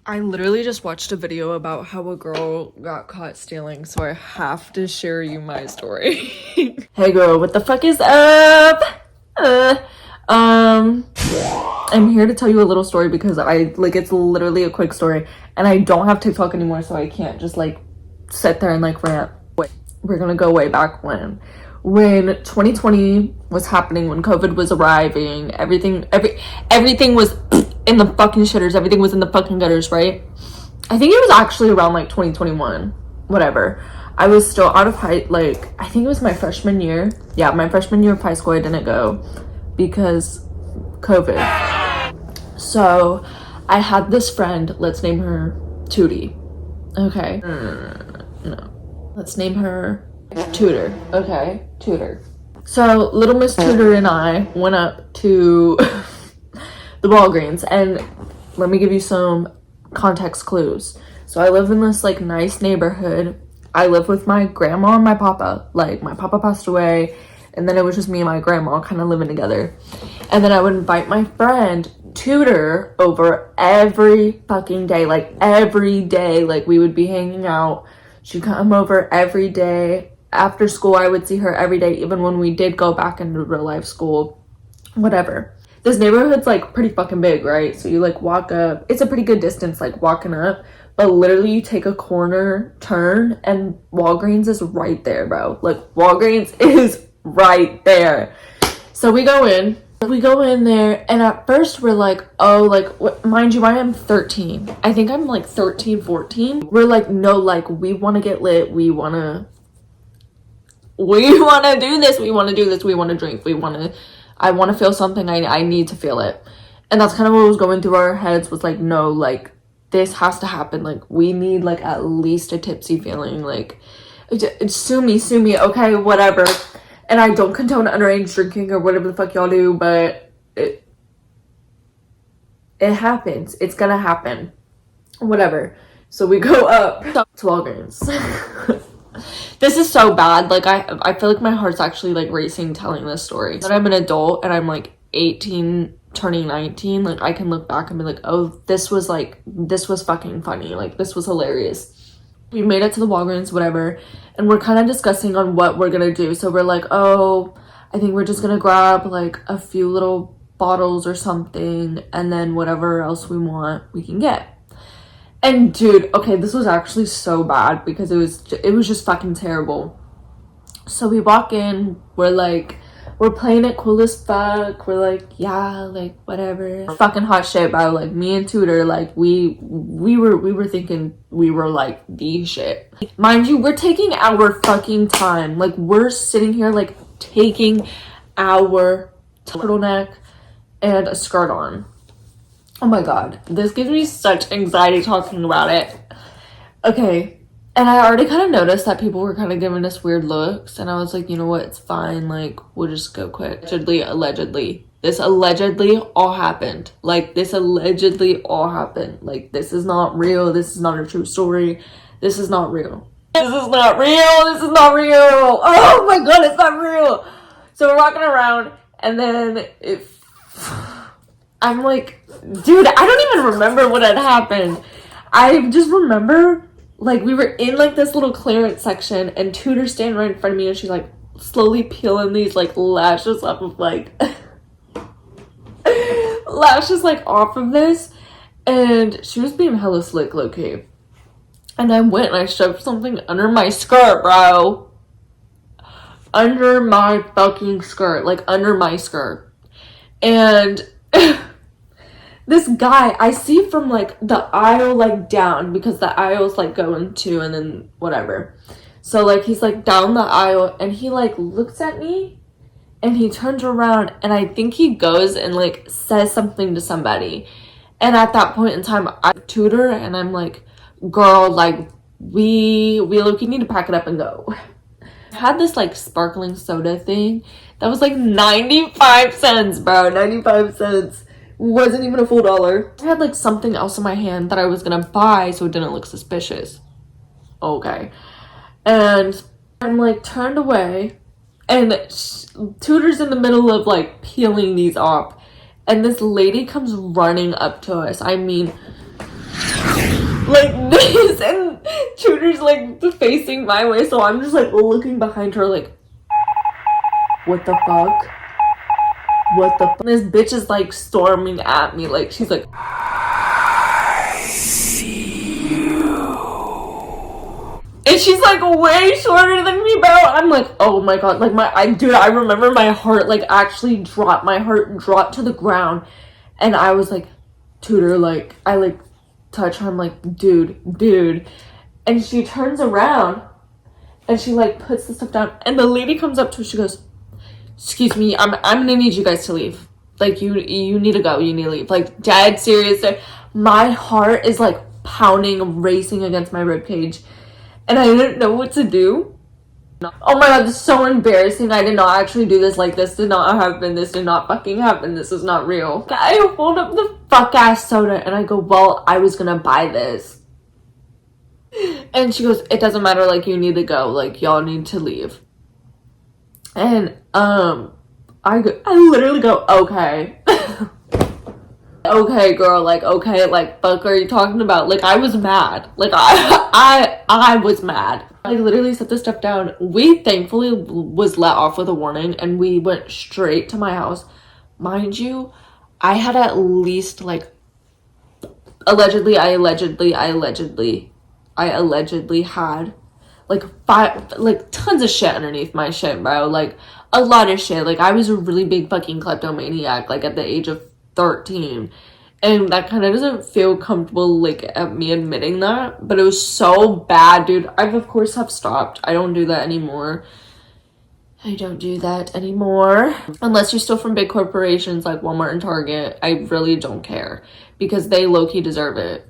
I literally just watched a video about how a girl got caught stealing, so I have to share you my story. Hey girl, what the fuck is up? I'm here to tell you a little story because it's literally a quick story and I don't have TikTok anymore, so I can't just like sit there and like rant. Wait, we're gonna go way back when 2020 was happening, when COVID was arriving, everything was in the fucking shitters, everything was in the fucking gutters, right? I think it was actually around like 2021, whatever. I was still out of I think it was my freshman year. Yeah, my freshman year of high school I didn't go because COVID. So I had this friend, let's name her Tootie. Okay. No. Let's name her Tutor. Okay, Tutor. So little Miss Tutor and I went up to the Walgreens, and let me give you some context clues. So I live in this like nice neighborhood. I live with my grandma and my papa. Like my papa passed away, and then it was just me and my grandma kind of living together. And then I would invite my friend Tutor over every fucking day, like every day. Like we would be hanging out. She'd come over every day. After school, I would see her every day, even when we did go back into real life school, whatever. This neighborhood's like pretty fucking big, right? So you like walk up, it's a pretty good distance like walking up, but literally you take a corner turn and Walgreens is right there, bro. Like Walgreens is right there. So we go in there, and at first we're like, oh, like what, mind you, I am 13. I think I'm like 13, 14. We're like, no, like we want to get lit. We want to do this. We want to do this. We want to drink. I want to feel something. I need to feel it. And that's kind of what was going through our heads, was like, no, like this has to happen. Like we need like at least a tipsy feeling. Like sue me. Okay, whatever. And I don't condone underage drinking or whatever the fuck y'all do, but it happens. It's gonna happen. Whatever. So we go up to Walgreens. This is so bad. Like I feel like my heart's actually like racing telling this story. But I'm an adult and I'm like 18 turning 19. Like I can look back and be like, oh, this was fucking funny. Like this was hilarious. We made it to the Walgreens, whatever, and we're kind of discussing on what we're gonna do. So we're like, oh, I think we're just gonna grab like a few little bottles or something, and then whatever else we want we can get. And dude, okay, this was actually so bad because it was just fucking terrible. So we walk in, we're playing it cool as fuck. We're like, yeah, like whatever. Fucking hot shit, bro. Like me and Tutor, like we were thinking we were like the shit. Mind you, we're taking our fucking time. Like we're sitting here like taking our turtleneck and a skirt on. Oh my god, this gives me such anxiety talking about it. Okay. And I already kind of noticed that people were kind of giving us weird looks. And I was like, you know what? It's fine. Like, we'll just go quick. Allegedly. This allegedly all happened. Like, this allegedly all happened. Like, this is not real. This is not a true story. This is not real. This is not real. This is not real. Oh my god, it's not real. So we're walking around. And then I'm like, dude, I don't even remember what had happened. I just remember, like, we were in, like, this little clearance section, and Tutor standing right in front of me, and she's, like, slowly peeling these, like, lashes off of, like, lashes, like, off of this, and she was being hella slick, low-key. And I went and I shoved something under my skirt, bro. Under my fucking skirt. Like, under my skirt. And this guy, I see from, like, the aisle, like, down, because the aisle's, like, going to, and then whatever. So, like, he's, like, down the aisle, and he, like, looks at me, and he turns around, and I think he goes and, like, says something to somebody. And at that point in time, I Tutor, and I'm like, girl, like, we need to pack it up and go. I had this, like, sparkling soda thing that was, like, 95 cents, bro, 95 cents. Wasn't even a full dollar. I had like something else in my hand that I was gonna buy so it didn't look suspicious. Okay. And I'm like turned away, and Tutor's in the middle of like peeling these off, and this lady comes running up to us. I mean, like this, and Tudor's like facing my way, so I'm just like looking behind her like, what the fuck? What the fuck? This bitch is like storming at me, like she's like, I see you. And she's like way shorter than me, bro. I'm like, oh my god, like dude, I remember my heart like actually dropped. My heart dropped to the ground, and I was like, Tudor, like I like touch her. I'm like, dude, and she turns around, and she like puts the stuff down, and the lady comes up to her. She goes, excuse me, I'm gonna need you guys to leave. Like you need to go. You need to leave. Like dead serious. My heart is like pounding, racing against my ribcage. And I didn't know what to do. Oh my god, this is so embarrassing. I did not actually do this. Like, this did not happen. This did not fucking happen. This is not real. I hold up the fuck ass soda and I go, well, I was gonna buy this. And she goes, it doesn't matter. Like, you need to go. Like, y'all need to leave. And, I literally go, okay. Okay, girl, like, okay, like, fuck are you talking about? Like, I was mad. Like, I was mad. I literally set this stuff down. We thankfully was let off with a warning, and we went straight to my house. Mind you, I had at least, like, I allegedly had, like, tons of shit underneath my shit, bro. Like, a lot of shit. Like, I was a really big fucking kleptomaniac, like, at the age of 13, and that kind of doesn't feel comfortable like at me admitting that, but it was so bad, dude. I've of course have stopped. I don't do that anymore. Unless you're still from big corporations like Walmart and Target. I really don't care because they low-key deserve it.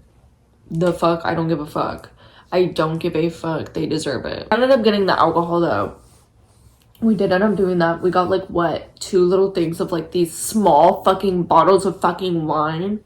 The fuck, I don't give a fuck. I don't give a fuck. They deserve it. I ended up getting the alcohol though. We did end up doing that. We got like what, 2 little things of like these small fucking bottles of fucking wine,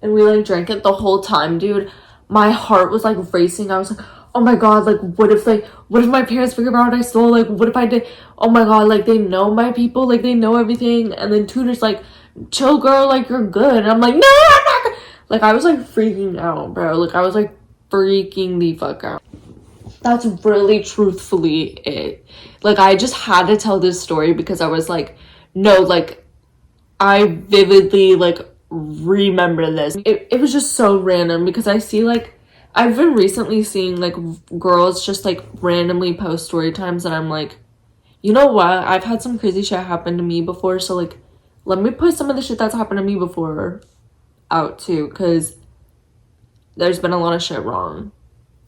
and we like drank it the whole time, dude. My heart was like racing. I was like, oh my god, like what if my parents figure out I stole? Like what if I did? Oh my god, like they know my people, like they know everything. And then Tudor's like, chill girl, like you're good. And I'm like, no, I'm not. Like I was like freaking out, bro. Like I was like freaking the fuck out. That's really truthfully it. Like I just had to tell this story because I was like, no, like I vividly like remember this. It was just so random because I see like, I've been recently seeing like girls just like randomly post story times, and I'm like, you know what, I've had some crazy shit happen to me before, so like let me put some of the shit that's happened to me before out too, because there's been a lot of shit wrong.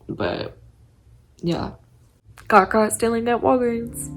But yeah, got caught stealing at Walgreens.